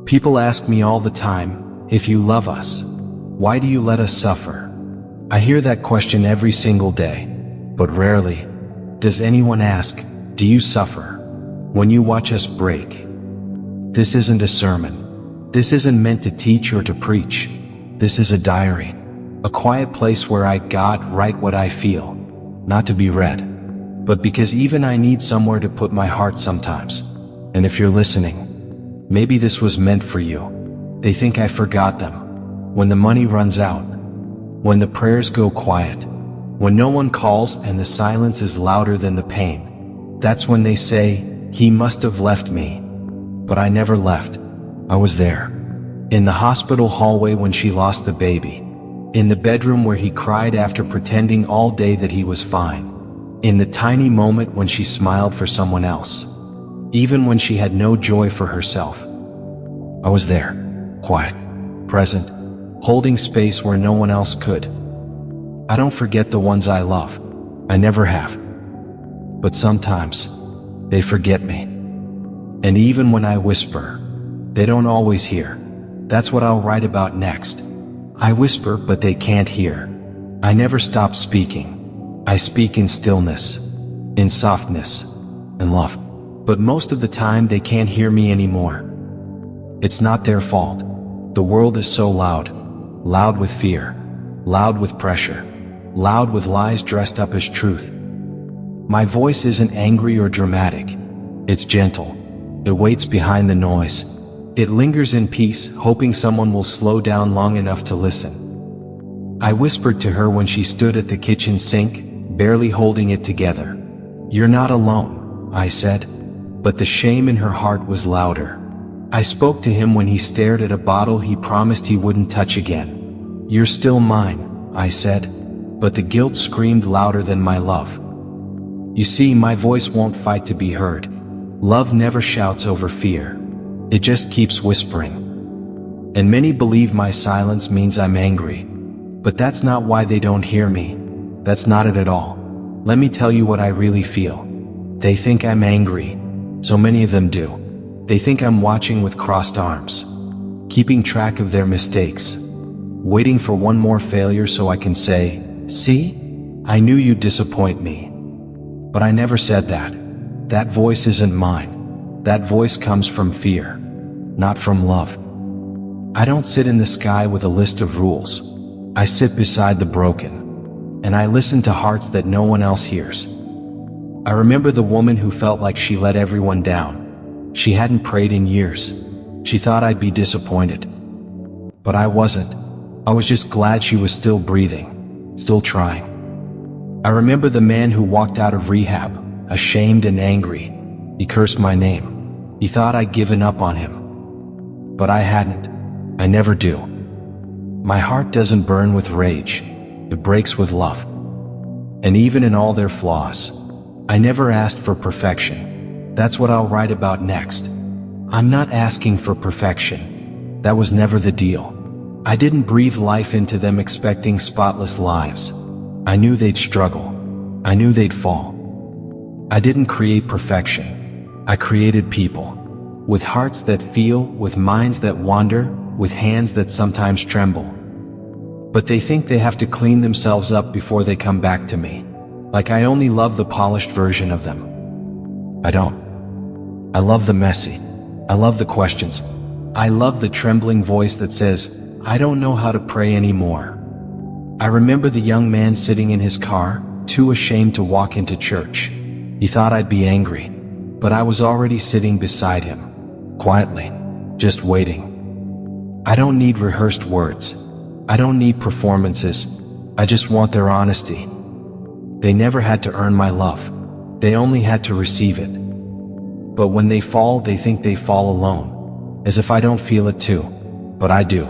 People ask me all the time, if you love us, why do you let us suffer? I hear that question every single day, but rarely does anyone ask, do you suffer when you watch us break? This isn't a sermon. This isn't meant to teach or to preach. This is a diary, a quiet place where I write what I feel, not to be read, but because even I need somewhere to put my heart sometimes. And if you're listening, maybe this was meant for you. They think I forgot them. When the money runs out, when the prayers go quiet, when no one calls and the silence is louder than the pain, that's when they say, he must have left me. But I never left. I was there. In the hospital hallway when she lost the baby. In the bedroom where he cried after pretending all day that he was fine. In the tiny moment when she smiled for someone else. Even when she had no joy for herself. I was there, quiet, present, holding space where no one else could. I don't forget the ones I love. I never have. But sometimes, they forget me. And even when I whisper, they don't always hear. That's what I'll write about next. I whisper, but they can't hear. I never stop speaking. I speak in stillness, in softness, and love. But most of the time they can't hear me anymore. It's not their fault. The world is so loud. Loud with fear. Loud with pressure. Loud with lies dressed up as truth. My voice isn't angry or dramatic. It's gentle. It waits behind the noise. It lingers in peace, hoping someone will slow down long enough to listen. I whispered to her when she stood at the kitchen sink, barely holding it together. You're not alone, I said. But the shame in her heart was louder. I spoke to him when he stared at a bottle he promised he wouldn't touch again. You're still mine, I said. But the guilt screamed louder than my love. You see, my voice won't fight to be heard. Love never shouts over fear. It just keeps whispering. And many believe my silence means I'm angry. But that's not why they don't hear me. That's not it at all. Let me tell you what I really feel. They think I'm angry. So many of them do. They think I'm watching with crossed arms, keeping track of their mistakes, waiting for one more failure so I can say, see? I knew you'd disappoint me. But I never said that. That voice isn't mine. That voice comes from fear, not from love. I don't sit in the sky with a list of rules. I sit beside the broken, and I listen to hearts that no one else hears. I remember the woman who felt like she let everyone down. She hadn't prayed in years. She thought I'd be disappointed. But I wasn't. I was just glad she was still breathing, still trying. I remember the man who walked out of rehab, ashamed and angry. He cursed my name. He thought I'd given up on him. But I hadn't. I never do. My heart doesn't burn with rage. It breaks with love. And even in all their flaws, I never asked for perfection. That's what I'll write about next. I'm not asking for perfection. That was never the deal. I didn't breathe life into them expecting spotless lives. I knew they'd struggle. I knew they'd fall. I didn't create perfection. I created people. With hearts that feel, with minds that wander, with hands that sometimes tremble. But they think they have to clean themselves up before they come back to me. Like I only love the polished version of them. I don't. I love the messy. I love the questions. I love the trembling voice that says, I don't know how to pray anymore. I remember the young man sitting in his car, too ashamed to walk into church. He thought I'd be angry, but I was already sitting beside him, quietly, just waiting. I don't need rehearsed words. I don't need performances. I just want their honesty. They never had to earn my love. They only had to receive it. But when they fall, they think they fall alone, as if I don't feel it too. But I do.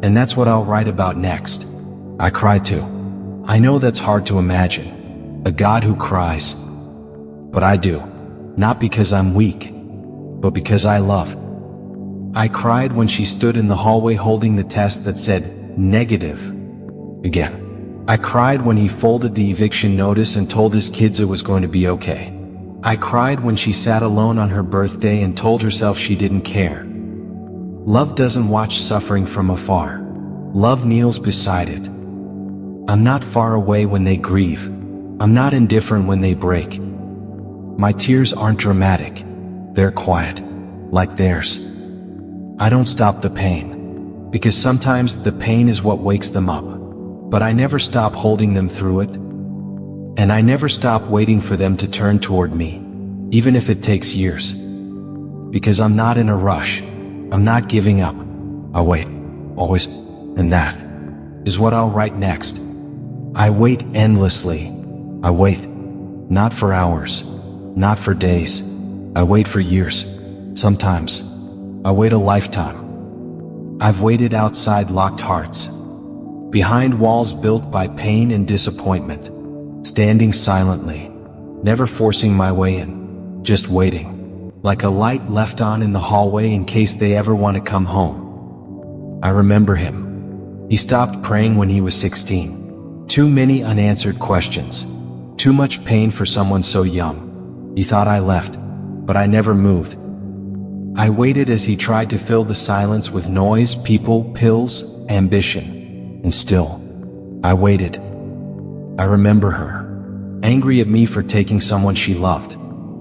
And that's what I'll write about next. I cry too. I know that's hard to imagine. A God who cries. But I do. Not because I'm weak, but because I love. I cried when she stood in the hallway holding the test that said, negative. Again. I cried when he folded the eviction notice and told his kids it was going to be okay. I cried when she sat alone on her birthday and told herself she didn't care. Love doesn't watch suffering from afar. Love kneels beside it. I'm not far away when they grieve. I'm not indifferent when they break. My tears aren't dramatic. They're quiet, like theirs. I don't stop the pain, because sometimes the pain is what wakes them up. But I never stop holding them through it. And I never stop waiting for them to turn toward me, even if it takes years. Because I'm not in a rush. I'm not giving up. I wait, always, and that is what I'll write next. I wait endlessly. I wait, not for hours, not for days. I wait for years. Sometimes, I wait a lifetime. I've waited outside locked hearts, behind walls built by pain and disappointment, standing silently, never forcing my way in, just waiting, like a light left on in the hallway in case they ever want to come home. I remember him. He stopped praying when he was 16. Too many unanswered questions. Too much pain for someone so young. He thought I left, but I never moved. I waited as he tried to fill the silence with noise, people, pills, ambition. And still, I waited. I remember her, angry at me for taking someone she loved.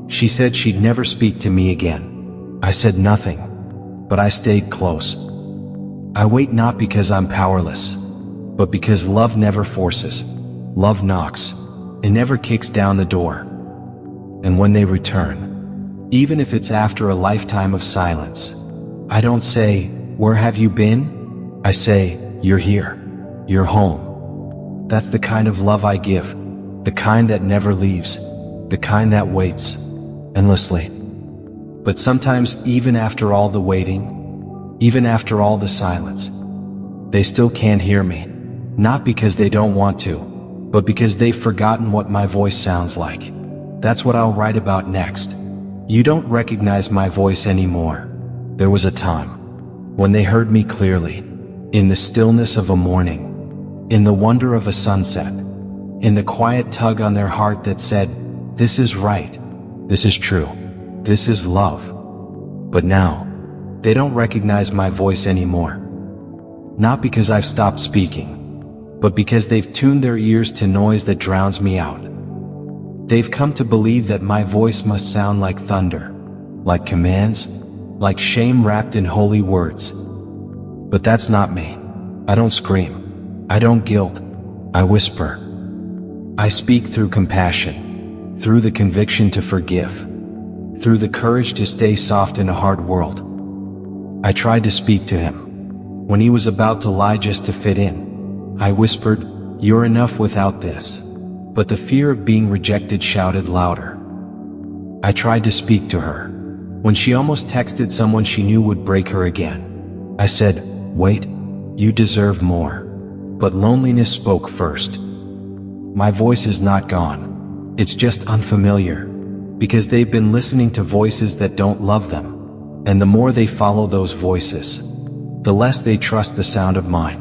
She said she'd never speak to me again. I said nothing, but I stayed close. I wait not because I'm powerless, but because love never forces. Love knocks. It never kicks down the door. And when they return, even if it's after a lifetime of silence, I don't say, "Where have you been?" I say, "You're here. You're home." That's the kind of love I give, the kind that never leaves, the kind that waits endlessly. But sometimes, even after all the waiting, even after all the silence, they still can't hear me. Not because they don't want to, but because they've forgotten what my voice sounds like. That's what I'll write about next. You don't recognize my voice anymore. There was a time when they heard me clearly, in the stillness of a morning, in the wonder of a sunset, in the quiet tug on their heart that said, "This is right, this is true, this is love." But now, they don't recognize my voice anymore. Not because I've stopped speaking, but because they've tuned their ears to noise that drowns me out. They've come to believe that my voice must sound like thunder, like commands, like shame wrapped in holy words. But that's not me. I don't scream. I don't guilt. I whisper. I speak through compassion, through the conviction to forgive, through the courage to stay soft in a hard world. I tried to speak to him when he was about to lie just to fit in. I whispered, "You're enough without this." But the fear of being rejected shouted louder. I tried to speak to her when she almost texted someone she knew would break her again. I said, "Wait, you deserve more." But loneliness spoke first. My voice is not gone. It's just unfamiliar, because they've been listening to voices that don't love them. And the more they follow those voices, the less they trust the sound of mine.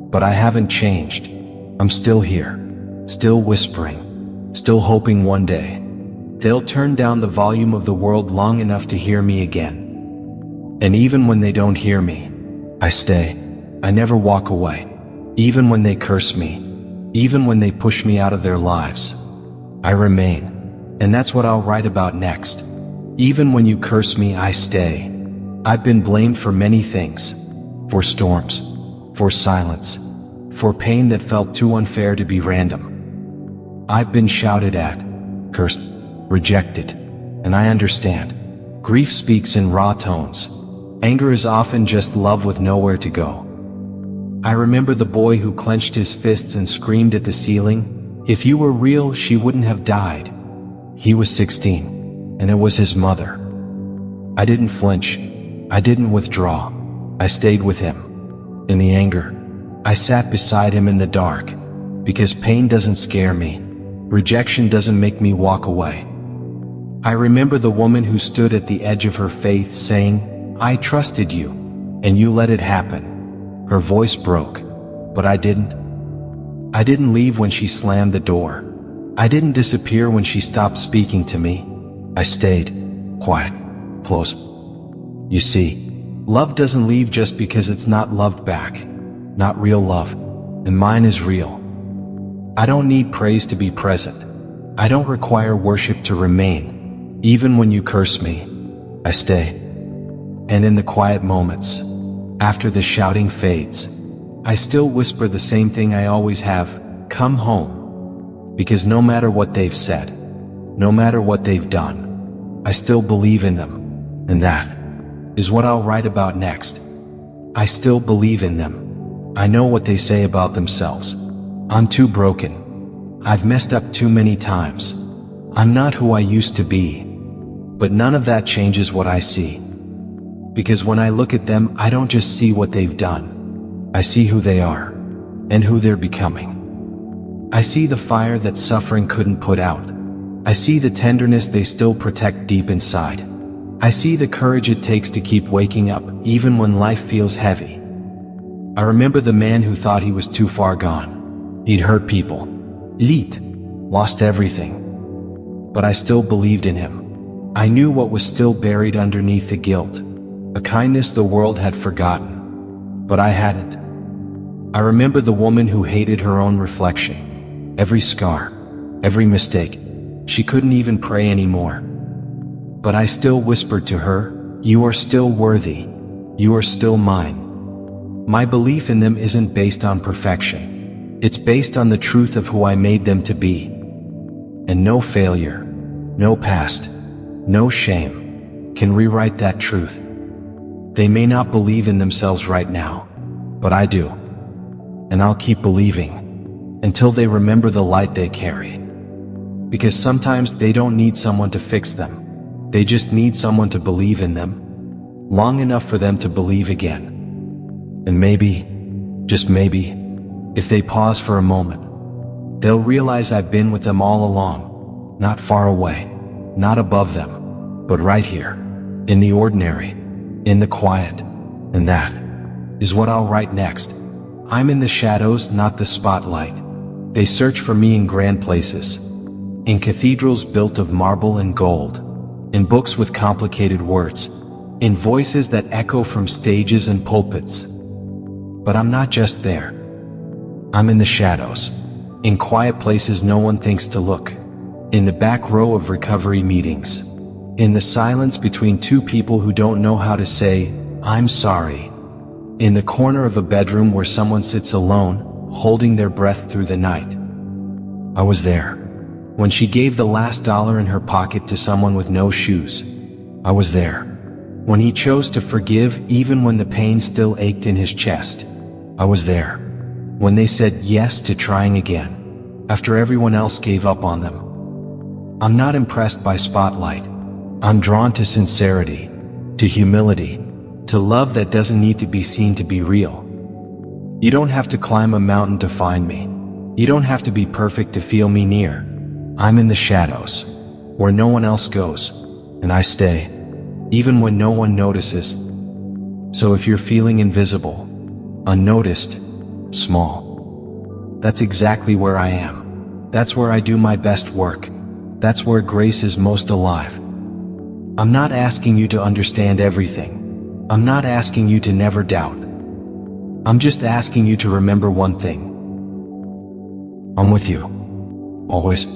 But I haven't changed. I'm still here, still whispering, still hoping one day they'll turn down the volume of the world long enough to hear me again. And even when they don't hear me, I stay. I never walk away. Even when they curse me, even when they push me out of their lives, I remain. And that's what I'll write about next. Even when you curse me, I stay. I've been blamed for many things. For storms, for silence, for pain that felt too unfair to be random. I've been shouted at, cursed, rejected, and I understand. Grief speaks in raw tones. Anger is often just love with nowhere to go. I remember the boy who clenched his fists and screamed at the ceiling, "If you were real, she wouldn't have died." He was 16, and it was his mother. I didn't flinch. I didn't withdraw. I stayed with him. In the anger, I sat beside him in the dark, because pain doesn't scare me. Rejection doesn't make me walk away. I remember the woman who stood at the edge of her faith saying, "I trusted you, and you let it happen." Her voice broke, but I didn't. I didn't leave when she slammed the door. I didn't disappear when she stopped speaking to me. I stayed, quiet, close. You see, Love doesn't leave just because it's not loved back. Not real love. And mine is real. I don't need praise to be present. I don't require worship to remain. Even when you curse me, I stay. And in the quiet moments, after the shouting fades, I still whisper the same thing I always have: come home. Because no matter what they've said, no matter what they've done, I still believe in them. And that is what I'll write about next. I still believe in them. I know what they say about themselves. I'm too broken. I've messed up too many times. I'm not who I used to be. But none of that changes what I see. Because when I look at them, I don't just see what they've done. I see who they are, and who they're becoming. I see the fire that suffering couldn't put out. I see the tenderness they still protect deep inside. I see the courage it takes to keep waking up, even when life feels heavy. I remember the man who thought he was too far gone. He'd hurt people, lost everything. But I still believed in him. I knew what was still buried underneath the guilt, a kindness the world had forgotten. But I hadn't. I remember the woman who hated her own reflection. Every scar, every mistake. She couldn't even pray anymore. But I still whispered to her, "You are still worthy. You are still mine." My belief in them isn't based on perfection. It's based on the truth of who I made them to be. And no failure, no past, no shame can rewrite that truth. They may not believe in themselves right now, but I do. And I'll keep believing until they remember the light they carry. Because sometimes they don't need someone to fix them. They just need someone to believe in them, long enough for them to believe again. And maybe, just maybe, if they pause for a moment, they'll realize I've been with them all along, not far away, not above them, but right here, in the ordinary, in the quiet. And that is what I'll write next. I'm in the shadows, not the spotlight. They search for me in grand places, in cathedrals built of marble and gold, in books with complicated words, in voices that echo from stages and pulpits. But I'm not just there. I'm in the shadows, in quiet places no one thinks to look, in the back row of recovery meetings, in the silence between two people who don't know how to say, "I'm sorry," in the corner of a bedroom where someone sits alone, holding their breath through the night. I was there. When she gave the last dollar in her pocket to someone with no shoes. I was there. When he chose to forgive even when the pain still ached in his chest. I was there. When they said yes to trying again, after everyone else gave up on them. I'm not impressed by spotlight. I'm drawn to sincerity, to humility, to love that doesn't need to be seen to be real. You don't have to climb a mountain to find me. You don't have to be perfect to feel me near. I'm in the shadows, where no one else goes, and I stay, even when no one notices. So if you're feeling invisible, unnoticed, small, that's exactly where I am. That's where I do my best work. That's where grace is most alive. I'm not asking you to understand everything. I'm not asking you to never doubt. I'm just asking you to remember one thing. I'm with you. Always.